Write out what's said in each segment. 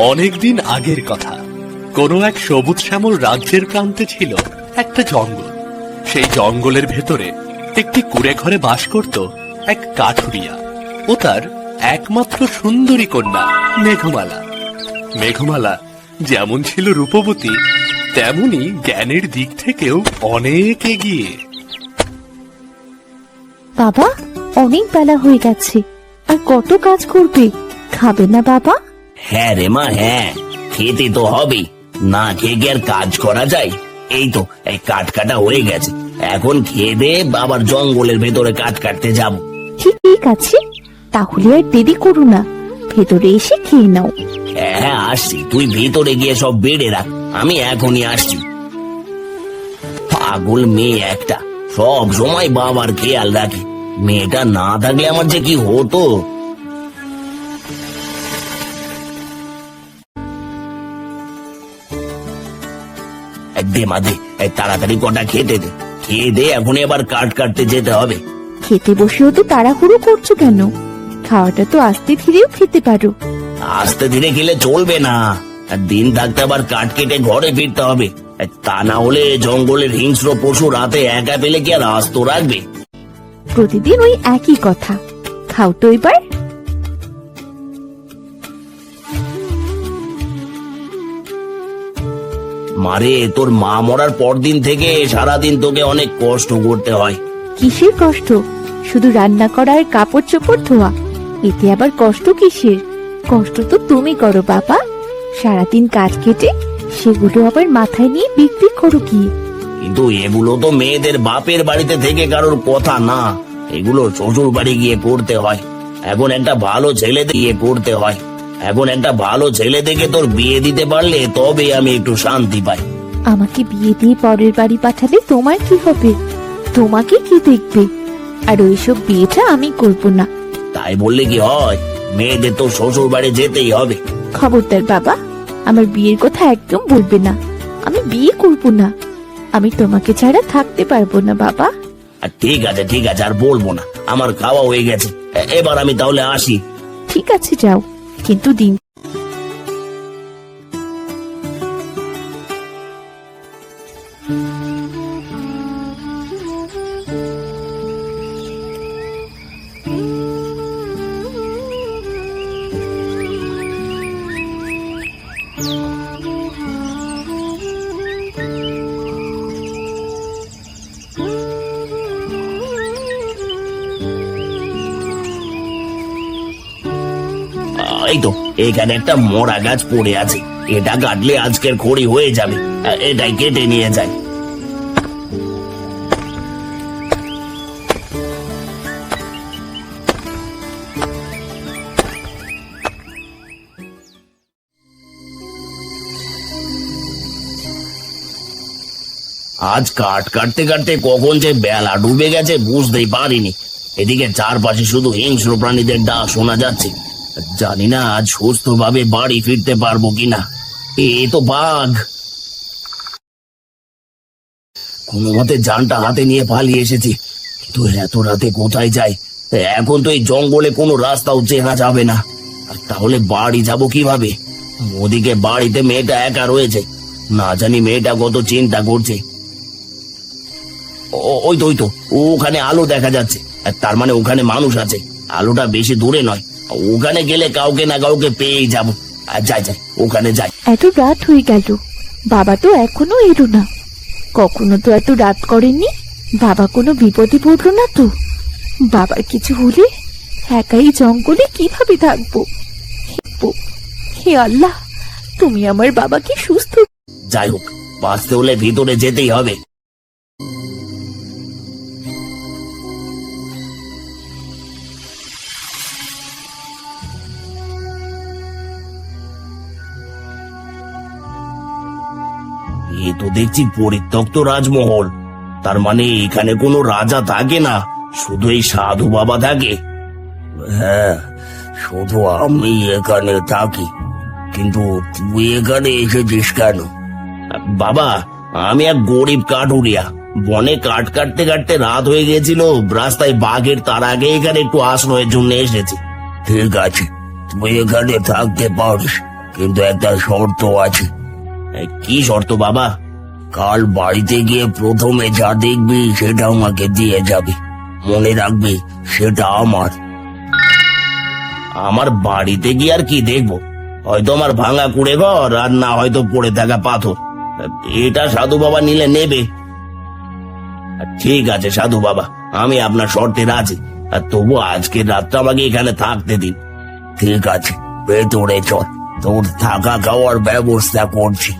অনেকদিন আগের কথা। কোনো এক সবুজ শ্যামল রাজ্যের প্রান্তে ছিল একটা জঙ্গল। সেই জঙ্গলের ভেতরে একটি কুঁড়ে ঘরে বাস করত এক কাঠুরিয়া ও তার একমাত্র সুন্দরী কন্যা মেঘমালা। মেঘমালা যেমন ছিল রূপবতী, তেমনি জ্ঞানের দিক থেকেও অনেক এগিয়ে। বাবা, অনেক বেলা হয়ে গেছে, আর কত কাজ করবে? খাবে না বাবা? হ্যাঁ রে মা, হ্যাঁ, খেতে তো হবে। না খেয়ে কি আর কাজ করা যায়? এই তো এই কাঠ কাটা হয়ে গেছে, এখন খেয়ে দে, আবার জঙ্গলের ভেতরে কাঠ কাটতে যাব। ঠিক আছে, তাহলে আর দেরি করো না, ভেতরে এসে খেয়ে নাও। হ্যাঁ আসছি, তুই ভেতরে গিয়ে সব বেড়ে রাখ, আমি এখনই আসছি। পাগল মেয়ে একটা, সব সময় বাবার খেয়াল রাখে। মেয়েটা না থাকলে আমার যে কি হতো। দে মা দে, তাড়াতাড়ি কটা খেতে দে, খেয়ে দে, এখনই আবার কাঠ কাটতে যেতে হবে। খেতে বসেও তো তাড়াহুড়ো করছো কেন? খাওয়াটা তো আস্তে ধীরেও খেতে পারো। আস্তে ধীরে খেলে চলবে না, দিন থাকতে আবার কাঠ কেটে ঘরে ফিরতে হবে। তা না হলে জঙ্গলের হিংস্র পশু রাতে একা পেলে কি আর আস্ত রাখবে? প্রতিদিন ওই একই কথা, খাও তো এবার। মারে, তোর মা মরার পর দিন থেকে সারাদিন তোকে অনেক কষ্ট করতে হয়। কিসের কষ্ট? শুধু রান্না করা আর কাপড় চোপড় ধোয়া, এতে আবার কষ্ট কিসের? কষ্ট তো তুমি করো বাবা, সারাদিন কাজ কেটে সেগুলো আবার মাথায় নিয়ে বিক্রি করো কি? কিন্তু এগুলো তো মেয়েদের বাপের বাড়িতে থেকে কারোর কথা না, এগুলো শ্বশুর বাড়ি গিয়ে করতে হয়। এখন একটা ভালো ছেলে দিয়ে করতে হয়। এখন একটা ভালো ছেলে দেখে তোর বিয়ে দিতে পারলে তবে আমি একটু শান্তি পাই। আমাকে বিয়ে দিয়ে পরের বাড়ি পাঠালে তোমার কি হবে? তোমাকে কি দেখবে? আর ওইসব বিয়েটা আমি করব না। তাই বললে কি হয়? মেয়েদের তো শ্বশুর বাড়ি যেতেই হবে। খবরদার বাবা, আমার বিয়ের কথা একদম বলবে না। আমি বিয়ে করব না, আমি তোমাকে ছাড়া থাকতে পারবো না বাবা। আর ঠিক আছে ঠিক আছে, আর বলবো না, আমার খাওয়া হয়ে গেছে, এবার আমি তাহলে আসি। ঠিক আছে যাও, কিন্তু দিন এই তো এখানে একটা মরা গাছ পড়ে আছে, এটা কাটলে আজকের খড়ি হয়ে যাবে। এটাই কেটে নিয়ে যাই। আজ কাঠ কাটতে কাটতে কখন যে বেলা ডুবে গেছে বুঝতেই পারিনি। এদিকে চারপাশে শুধু হিংস্র প্রাণীদের ডাক শোনা যাচ্ছে। জানি না আজ সুস্থভাবে বাড়ি ফিরতে পারবো কিনা। এ তো বাঘ। কোনো মতে জানটা হাতে নিয়ে পালিয়ে এসেছি, কিন্তু এত রাতে কোথায় যাই? এখন তো এই জঙ্গলে কোনো রাস্তাও চেনা যাবে না। আর তাহলে বাড়ি যাব কিভাবে? ওদিকে বাড়িতে মেয়েটা একা রয়েছে, না জানি মেয়েটা কত চিন্তা করছে। ওই তো ওখানে আলো দেখা যাচ্ছে, তার মানে ওখানে মানুষ আছে। আলোটা বেশি দূরে নয়, ওখানে গেলে কাউকে না কাউকে পেয়েই যাবো। যাই ওখানে যাই। এত রাত হয়ে গেল, বাবা তো এখনো এলো না। কখনো তো এত রাত করেননি। বাবা কোনো বিপদে পড়লো না তো? বাবার কিছু হলে একাই জঙ্গলে কিভাবে থাকবো? হে আল্লাহ, তুমি আমার বাবাকে সুস্থ। যাই হোক, বাঁচতে হলে ভিতরে যেতেই হবে। এ তো দেখছি পরিত্যক্ত রাজমহল, তার মানে এখানে কোনো রাজা থাকে না, শুধু এই সাধু বাবা থাকে। হ্যাঁ, শুধু আমি এখানে থাকি, কিন্তু তুই এখানে এসেছিস কেন? বাবা, আমি এক গরিব কাঠুরিয়া, বনে কাঠ কাটতে কাটতে রাত হয়ে গেছিল, রাস্তায় বাঘের তার আগে এখানে একটু আশ্রয়ের জন্য এসেছি। ঠিক আছে, তুই এখানে থাকতে পারিস, কিন্তু একটা শর্ত আছে। কি শর্ত বাবা? কাল বাড়িতে গিয়ে প্রথমে যা দেখবি সেটা আমাকে দিয়ে যাবি। মনে রাখবি সেটা আমার। আমার বাড়িতে গিয়ে আর কি দেখবো? হয়তো আমার ভাঙা কুড়ে ঘর, আর না হয়তো পড়ে থাকা পাথর। এটা সাধু বাবা নিলে নেবে। ঠিক আছে সাধু বাবা, আমি আপনার শর্তে রাজি। আর তবু আজকের রাতটা আমাকে এখানে থাকতে দিন। ঠিক আছে, ভেতরে চল, তোর থাকা খাওয়ার ব্যবস্থা করছি।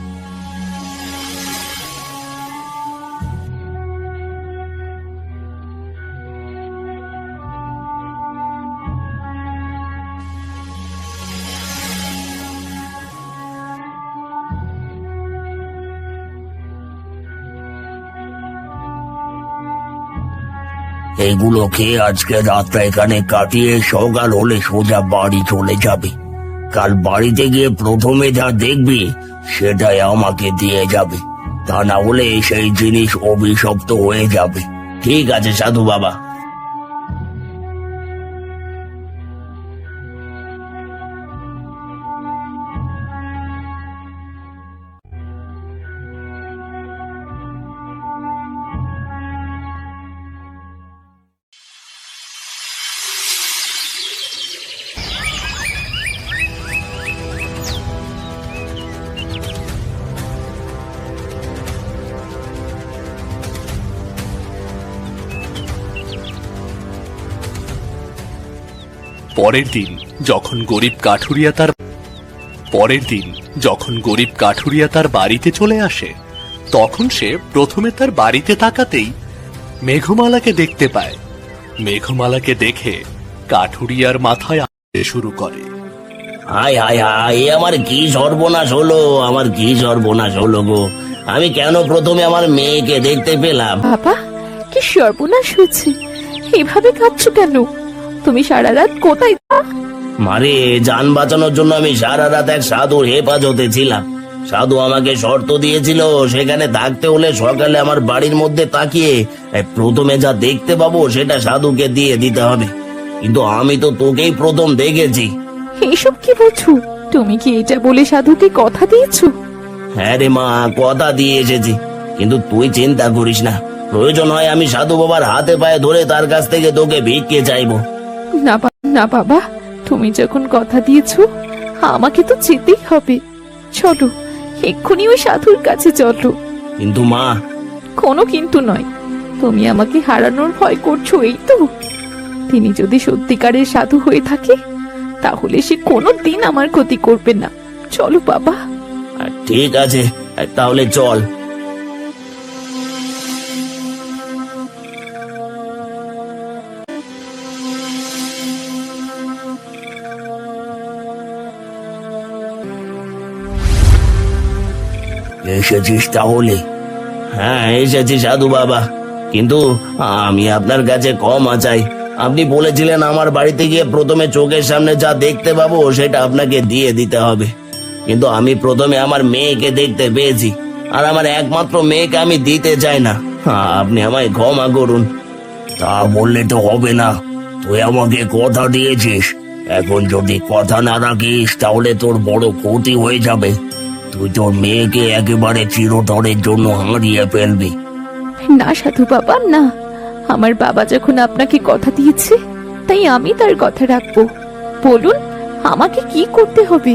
এগুলো খেয়ে আজকে রাতটা এখানে কাটিয়ে সকাল হলে সোজা বাড়ি চলে যাবে। কাল বাড়িতে গিয়ে প্রথমে যা দেখবি সেটাই আমাকে দিয়ে যাবে। তা না হলে সেই জিনিস অভিশপ্ত হয়ে যাবে। ঠিক আছে সাধু বাবা। পরের দিন যখন গরিব কাঠুরিয়া তার বাড়িতে চলে আসে, তখন সে প্রথমে তার বাড়িতে তাকাতেই মেঘমালাকে দেখতে পায়। মেঘমালাকে দেখে কাঠুরিয়ার মাথায় আসতে শুরু করে। হায় হায় হায়, আমার কি সর্বনাশ হলো, আমার কি সর্বনাশ হলো গো! আমি কেন প্রথমে আমার মেয়েকে দেখতে পেলাম? বাবা, কি সর্বনাশ হয়েছে? এভাবে কাঁদছো কেন? তুমি সারা রাত কোথায়? মারে, যান বাঁচানোর জন্য আমি সারা রাত এক সাধুর হেফাজতে ছিলাম। সাধু আমাকে শর্ত দিয়েছিল সেখানে থাকতে হলে সকালে আমার বাড়ির মধ্যে তাকিয়ে প্রথমে যা দেখতে পাবো সেটা সাধুকে দিয়ে দিতে হবে। কিন্তু আমি তো তোকেই প্রথম দেখেছি। এইসব কি বলছো? তুমি কি এটা বলে সাধুকে কথা দিয়েছো? হ্যাঁ রে মা, কথা দিয়ে এসেছি। কিন্তু তুই চিন্তা করিস না, প্রয়োজন হয় আমি সাধু বাবার হাতে পায়ে ধরে তার কাছ থেকে তোকে ভিক্ষে চাইবো। না বাবা, তুমি যখন কথা দিয়েছো আমাকে তো যেতেই হবে। চলো, এক্ষুনি ওই সাধুর কাছে চলো। কিন্তু মা। কোনো কিন্তু নয়। তুমি আমাকে হারানোর ভয় করছো, এই তো? তিনি যদি সত্যিকারের সাধু হয়ে থাকে তাহলে সে কোনোদিন আমার ক্ষতি করবে না। চলো বাবা। ঠিক আছে, তাহলে চল। এসেছিস তাহলে? হ্যাঁ এসেছি সাধু বাবা, কিন্তু আমি আপনার কাছে ক্ষমা চাই। আপনি বলেছিলেন আমার বাড়িতে গিয়ে প্রথমে চোখের সামনে যা দেখতে পাবো সেটা আপনাকে দিয়ে দিতে হবে। কিন্তু আমি প্রথমে আমার মেয়েকে দেখতে পেয়েছি, আর আমার একমাত্র মেয়েকে আমি দিতে চাই না। আপনি আমায় ক্ষমা করুন। তা বললে তো হবে না, তুই আমাকে কথা দিয়েছিস। এখন যদি কথা না রাখিস তাহলে তোর বড় ক্ষতি হয়ে যাবে। তুই তোর মেয়েকে একেবারে চিরতরের জন্য হারিয়ে ফেলবি। না সাধু বাবা, না। আমার বাবা যখন আপনাকে কথা দিয়েছে তাই আমি তার কথা রাখবো। বলুন, আমাকে কি করতে হবে?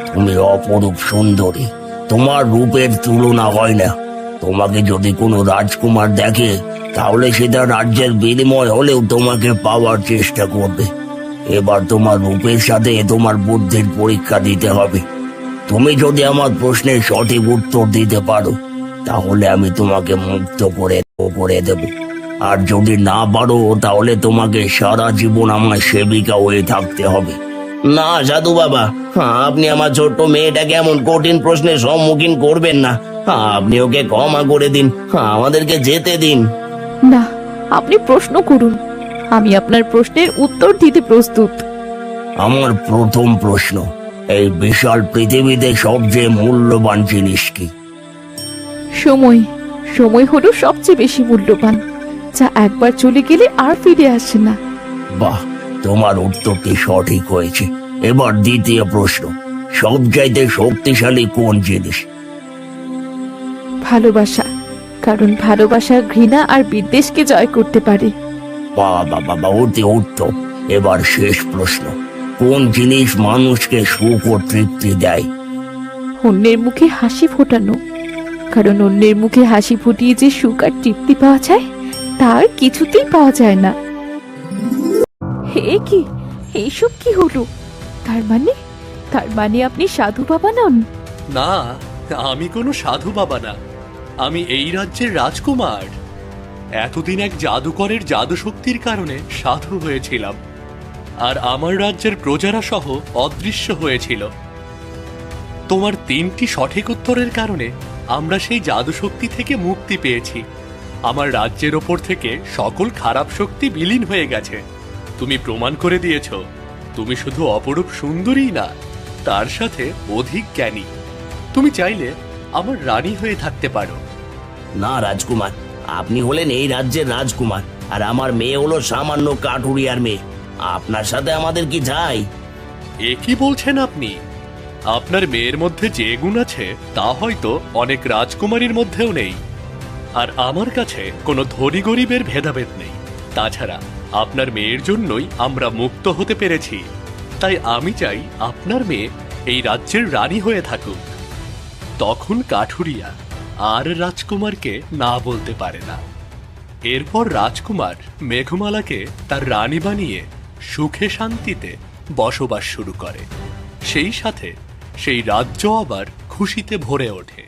তুমি অপরূপ সুন্দরী, তোমার রূপের তুলনা হয় না। তোমাকে যদি কোনো রাজকুমার দেখে তাহলে সেটা রাজ্যের বিনিময় হলেও তোমাকে পাওয়ার চেষ্টা করবে। এবার তোমার রূপের সাথে তোমার বুদ্ধির পরীক্ষা দিতে হবে। তুমি যদি আমার প্রশ্নের সঠিক উত্তর দিতে পারো তাহলে আমি তোমাকে মুক্ত করে দেব। আর যদি না পারো তাহলে তোমাকে সারা জীবন আমার সেবিকা হয়ে থাকতে হবে। না সাধু বাবা, আপনি আমার ছোট্ট মেয়েটাকে এমন কঠিন প্রশ্নের সম্মুখীন করবেন না। আপনি ওকে ক্ষমা করে দিন, আমাদেরকে যেতে দিন। না, আপনি প্রশ্ন করুন, আমি আপনার প্রশ্নের উত্তর দিতে প্রস্তুত। আমার প্রথম প্রশ্ন, এই বিশাল পৃথিবীতে সবচেয়ে মূল্যবান জিনিস কি? সময়। সময় হলো সবচেয়ে বেশি মূল্যবান, যা একবার চলে গেলে আর ফিরে আসে না। বাহ, তোমার উত্তরটি সঠিক হয়েছে। এবার দ্বিতীয় প্রশ্ন, সবচাইতে শক্তিশালী কোন জিনিস? ভালোবাসা, কারণ ভালোবাসা ঘৃণা আর বিদ্বেষকে জয় করতে পারে। বাবা বাবা, অতি উত্তম। এবার শেষ প্রশ্ন, কোন জিনিস মানুষকে সুখ ও তৃপ্তি দেয়? অন্যের মুখে হাসি ফোটানো, কারণ অন্যের মুখে হাসি ফুটিয়ে যে সুখ আর তৃপ্তি পাওয়া যায় তার কিছুতেই পাওয়া যায় না। হে কি, এইসব কি হলো? তার মানে আপনি সাধু বাবা নন? না, আমি কোনো সাধু বাবা না, আমি এই রাজ্যের রাজকুমার। এতদিন এক জাদুকরের জাদু শক্তির কারণে সাধু হয়েছিলাম, আর আমার রাজ্যের প্রজারা সহ অদৃশ্য হয়েছিল। তোমার 3টি সঠিক উত্তরের কারণে আমরা সেই জাদু শক্তি থেকে মুক্তি পেয়েছি। আমার রাজ্যের ওপর থেকে সকল খারাপ শক্তি বিলীন হয়ে গেছে। তুমি প্রমাণ করে দিয়েছ তুমি শুধু অপরূপ সুন্দরী না, তার সাথে অধিক জ্ঞানী। তুমি চাইলে আমার রানী হয়ে থাকতে পারো। না রাজকুমার, আপনি হলেন এই রাজ্যের রাজকুমার, আর আমার মেয়ে হলো সামান্য কাঠুরিয়ার মেয়ে। আপনার সাথে আমাদের কি যায়? এ কি বলছেন আপনি? আপনার মেয়ের মধ্যে যে গুণ আছে তা হয়তো অনেক রাজকুমারীর মধ্যেও নেই। আর আমার কাছে কোনো ধনী গরিবের ভেদাভেদ নেই। তাছাড়া আপনার মেয়ের জন্যই আমরা মুক্ত হতে পেরেছি। তাই আমি চাই আপনার মেয়ে এই রাজ্যের রানী হয়ে থাকুক। তখন কাঠুরিয়া আর রাজকুমারকে না বলতে পারে না। এরপর রাজকুমার মেঘমালাকে তার রানী বানিয়ে সুখে শান্তিতে বসবাস শুরু করে। সেই সাথে সেই রাজ্য আবার খুশিতে ভরে ওঠে।